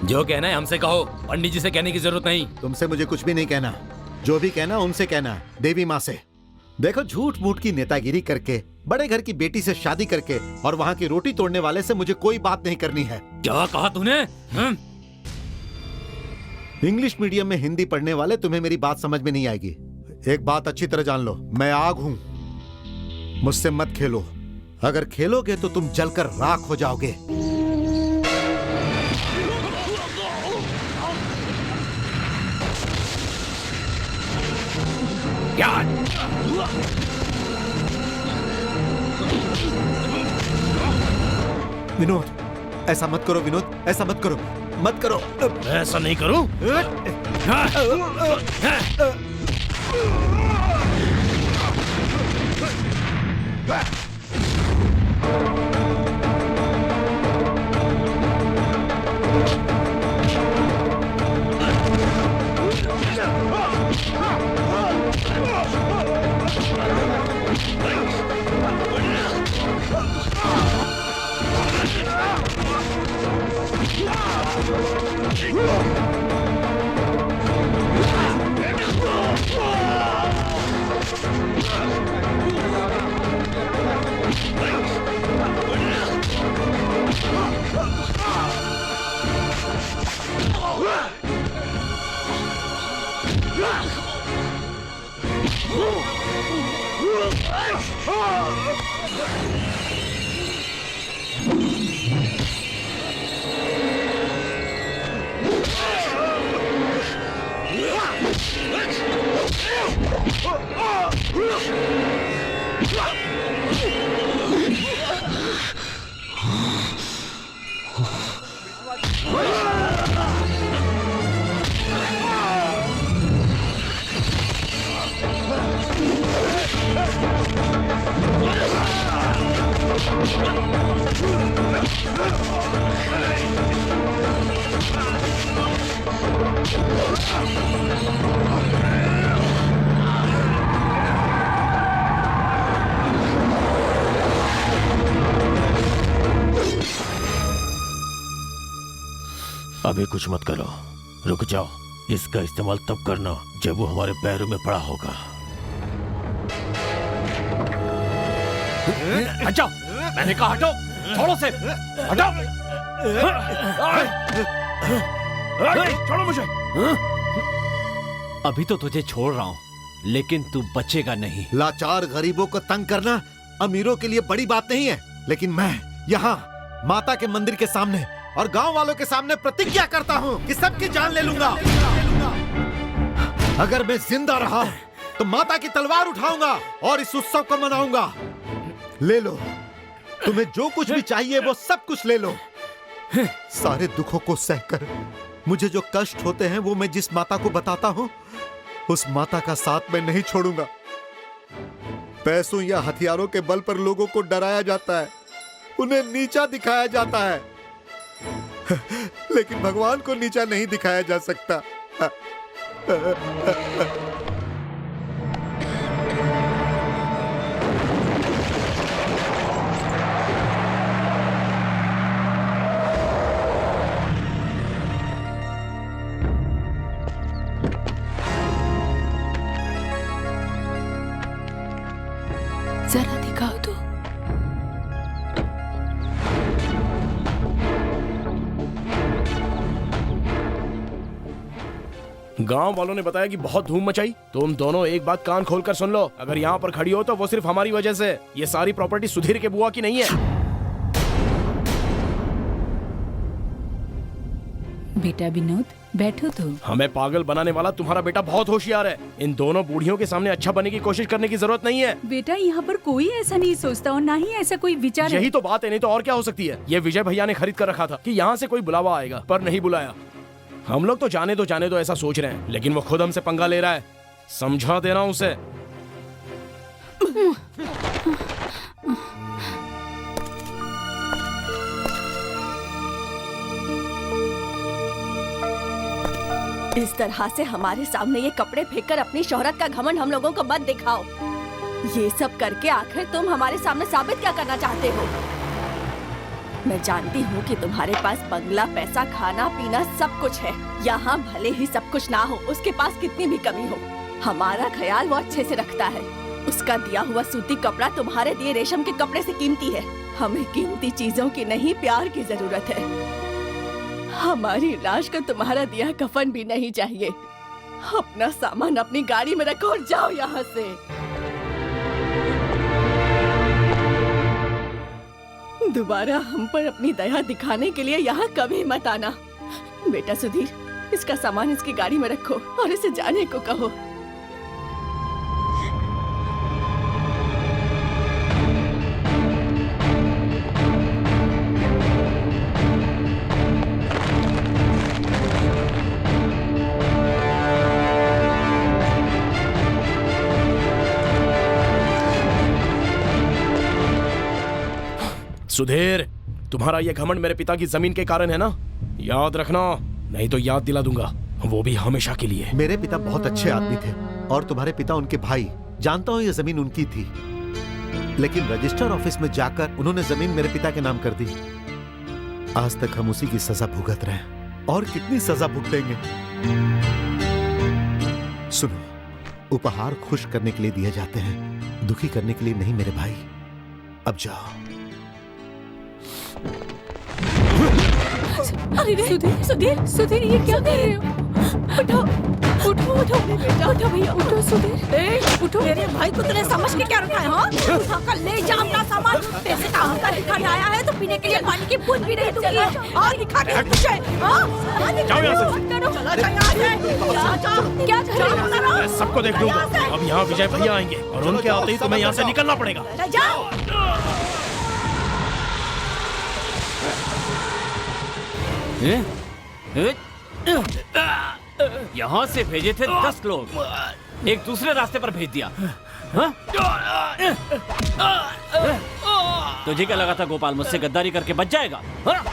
जो कहना है हमसे कहो, पंडित जी से कहने की जरूरत नहीं। तुमसे मुझे कुछ भी नहीं कहना, जो भी कहना उनसे कहना, देवी माँ से। देखो, झूठ मूठ की नेतागिरी करके, बड़े घर की बेटी से शादी करके और वहाँ की रोटी तोड़ने वाले से मुझे कोई बात नहीं करनी है। क्या कहा तूने? इंग्लिश मीडियम में हिंदी पढ़ने वाले तुम्हें मेरी बात समझ में नहीं आएगी। एक बात अच्छी तरह जान लो, मैं आग हूं, मुझसे मत खेलो। अगर खेलोगे तो तुम जलकर राख हो जाओगे। विनोद, ऐसा मत करो विनोद, ऐसा मत करो, मत करो। ऐसा नहीं करूं? अभी कुछ मत करो, रुक जाओ। इसका इस्तेमाल तब करना जब वो हमारे पैरों में पड़ा होगा। हटाओ, मैंने कहा हटो, छोड़ो से, हटाओ, छोड़ो मुझे। अभी तो तुझे छोड़ रहा हूँ, लेकिन तू बचेगा नहीं। लाचार गरीबों को तंग करना अमीरों के लिए बड़ी बात नहीं है, लेकिन मैं यहाँ माता के मंदिर के सामने और गांव वालों के सामने प्रतिज्ञा करता हूँ कि सबकी जान ले लूंगा। अगर मैं जिंदा रहा तो माता की तलवार उठाऊंगा और इस उत्सव को मनाऊंगा। ले लो, तुम्हें जो कुछ भी चाहिए वो सब कुछ ले लो। सारे दुखों को सहकर मुझे जो कष्ट होते हैं वो मैं जिस माता को बताता हूँ, उस माता का साथ मैं नहीं छोड़ूंगा। पैसों या हथियारों के बल पर लोगों को डराया जाता है, उन्हें नीचा दिखाया जाता है, लेकिन भगवान को नीचा नहीं दिखाया जा सकता। जरा दिखाओ तो। गांव वालों ने बताया कि बहुत धूम मचाई। तुम दोनों एक बात कान खोलकर सुन लो, अगर यहाँ पर खड़ी हो तो वो सिर्फ हमारी वजह से। ये सारी प्रॉपर्टी सुधीर के बुआ की नहीं है। बेटा विनोद, बैठो तो। हमें पागल बनाने वाला तुम्हारा बेटा बहुत होशियार है। इन दोनों बूढ़ियों के सामने अच्छा बनने की कोशिश करने की जरूरत नहीं है। बेटा, यहाँ पर कोई ऐसा नहीं सोचता और ना ही ऐसा कोई विचार है। यही तो बात है, नहीं तो और क्या हो सकती है। ये विजय भैया ने खरीद कर रखा था कि यहाँ से कोई बुलावा आएगा, पर नहीं बुलाया। हम लोग तो जाने दो ऐसा सोच रहे हैं, लेकिन वो खुद हमसे पंगा ले रहा है। समझा देना उसे। इस तरह से हमारे सामने ये कपड़े फेंककर अपनी शोहरत का घमंड हम लोगों को मत दिखाओ। ये सब करके आखिर तुम हमारे सामने साबित क्या करना चाहते हो? मैं जानती हूँ कि तुम्हारे पास बंगला, पैसा, खाना पीना सब कुछ है। यहाँ भले ही सब कुछ ना हो, उसके पास कितनी भी कमी हो, हमारा ख्याल वो अच्छे से रखता है। उसका दिया हुआ सूती कपड़ा तुम्हारे दिए रेशम के कपड़े से कीमती है। हमें कीमती चीजों की नहीं, प्यार की जरूरत है। हमारी लाश को तुम्हारा दिया कफन भी नहीं चाहिए। अपना सामान अपनी गाड़ी में रखो और जाओ यहाँ से। दोबारा हम पर अपनी दया दिखाने के लिए यहाँ कभी मत आना। बेटा सुधीर, इसका सामान इसकी गाड़ी में रखो और इसे जाने को कहो। सुधीर, तुम्हारा ये घमंड मेरे पिता की जमीन के कारण है ना? याद रखना, नहीं तो याद दिला दूंगा, वो भी हमेशा के लिए। मेरे पिता बहुत अच्छे आदमी थे और तुम्हारे पिता उनके भाई। जानता हूँ ये जमीन उनकी थी, लेकिन रजिस्टर ऑफिस में जाकर उन्होंने जमीन मेरे पिता के नाम कर दी। आज तक हम उसी की सजा भुगत रहे हैं और कितनी सजा भुगतेंगे। सुनो, उपहार खुश करने के लिए दिए जाते हैं, दुखी करने के लिए नहीं मेरे भाई। अब जाओ। अरे सुधीर, सुधीर, सुधीर, ये क्या कर रहे हो? उठो, उठो, उठो बेटा, उठो भैया, उठो सुधीर, उठो। मेरे भाई को तूने समझ के क्या रखा है? हाँ, उठा कर ले जा अपना सामान। पैसे का हंकार दिखाने आया है तो पीने के लिए पानी की बूंद भी नहीं दूंगी। और दिखा के कुछ है? हाँ, जाओ यहाँ से। चलो जाओ यहाँ से। क्या करो? मैं सबको देख लूंगा। अब यहाँ विजय भैया आएंगे और उनके आते ही तुम्हें यहाँ से निकलना पड़ेगा। जाओ। यहाँ से भेजे थे 10 लोग, एक दूसरे रास्ते पर भेज दिया। हाँ? तुझे क्या लगा था गोपाल मुझसे गद्दारी करके बच जाएगा? हाँ?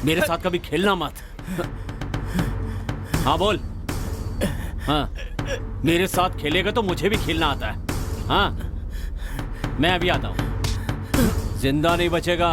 मेरे साथ कभी खेलना मत। हाँ बोल। हाँ, मेरे साथ खेलेगा तो मुझे भी खेलना आता है। हाँ, मैं अभी आता हूँ। जिंदा नहीं बचेगा।